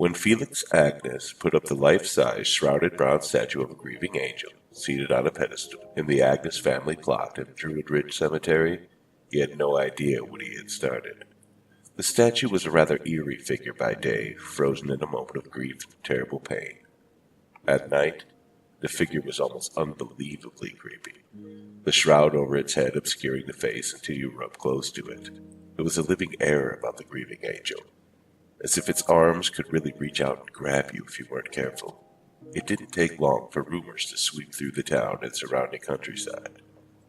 when Felix Agnes put up the life-size shrouded bronze statue of a grieving angel seated on a pedestal in the Agnes family plot in Druid Ridge Cemetery, he had no idea what he had started. The statue was a rather eerie figure by day, frozen in a moment of grief and terrible pain. At night, the figure was almost unbelievably creepy, the shroud over its head obscuring the face until you were up close to it. There was a living air about the grieving angel, as if its arms could really reach out and grab you if you weren't careful. It didn't take long for rumors to sweep through the town and surrounding countryside.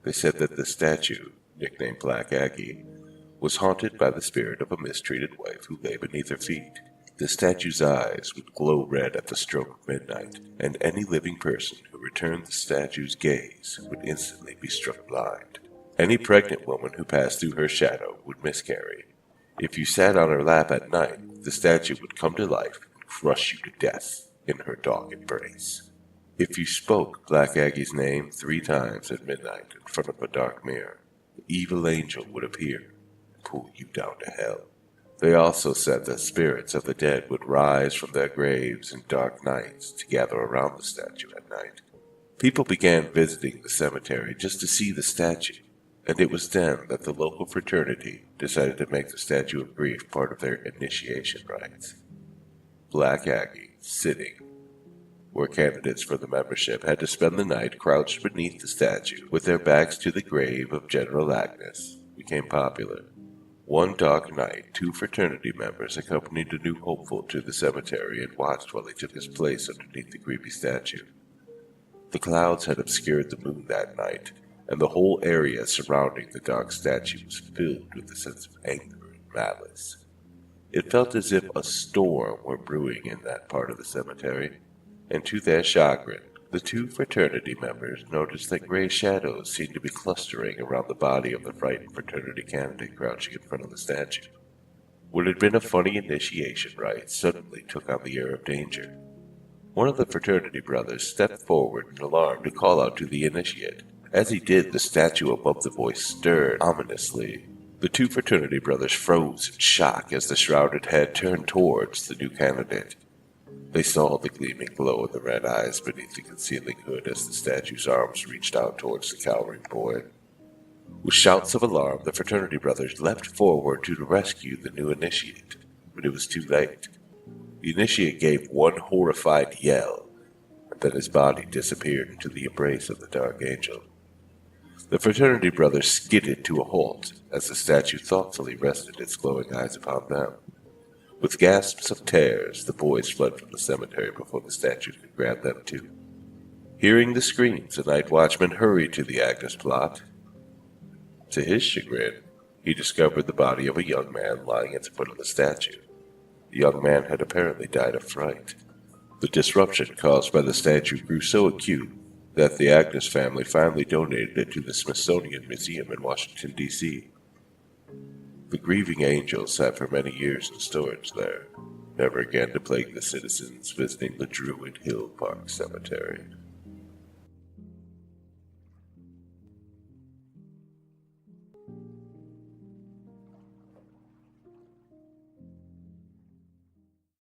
They said that the statue, nicknamed Black Aggie, was haunted by the spirit of a mistreated wife who lay beneath her feet. The statue's eyes would glow red at the stroke of midnight, and any living person who returned the statue's gaze would instantly be struck blind. Any pregnant woman who passed through her shadow would miscarry. If you sat on her lap at night, the statue would come to life and crush you to death in her dog embrace. If you spoke Black Aggie's name 3 times at midnight in front of a dark mirror, the evil angel would appear and pull you down to hell. They also said that spirits of the dead would rise from their graves in dark nights to gather around the statue at night. People began visiting the cemetery just to see the statue, and it was then that the local fraternity decided to make the Statue of Grief part of their initiation rites. Black Aggie, sitting, where candidates for the membership had to spend the night crouched beneath the statue with their backs to the grave of General Agnes, became popular. One dark night, 2 fraternity members accompanied a new hopeful to the cemetery and watched while he took his place underneath the creepy statue. The clouds had obscured the moon that night, and the whole area surrounding the dark statue was filled with a sense of anger and malice. It felt as if a storm were brewing in that part of the cemetery, and to their chagrin, the 2 fraternity members noticed that gray shadows seemed to be clustering around the body of the frightened fraternity candidate crouching in front of the statue. What had been a funny initiation rite suddenly took on the air of danger. One of the fraternity brothers stepped forward in alarm to call out to the initiate. As he did, the statue above the boy stirred ominously. The 2 fraternity brothers froze in shock as the shrouded head turned towards the new candidate. They saw the gleaming glow in the red eyes beneath the concealing hood as the statue's arms reached out towards the cowering boy. With shouts of alarm, the fraternity brothers leapt forward to rescue the new initiate, but it was too late. The initiate gave one horrified yell, and then his body disappeared into the embrace of the dark angel. The fraternity brothers skidded to a halt as the statue thoughtfully rested its glowing eyes upon them. With gasps of tears, the boys fled from the cemetery before the statue could grab them too. Hearing the screams, the night watchman hurried to the Agnes plot. To his chagrin, he discovered the body of a young man lying at the foot of the statue. The young man had apparently died of fright. The disruption caused by the statue grew so acute that the Agnes family finally donated it to the Smithsonian Museum in Washington, D.C. The grieving angel sat for many years in storage there, never again to plague the citizens visiting the Druid Hill Park Cemetery.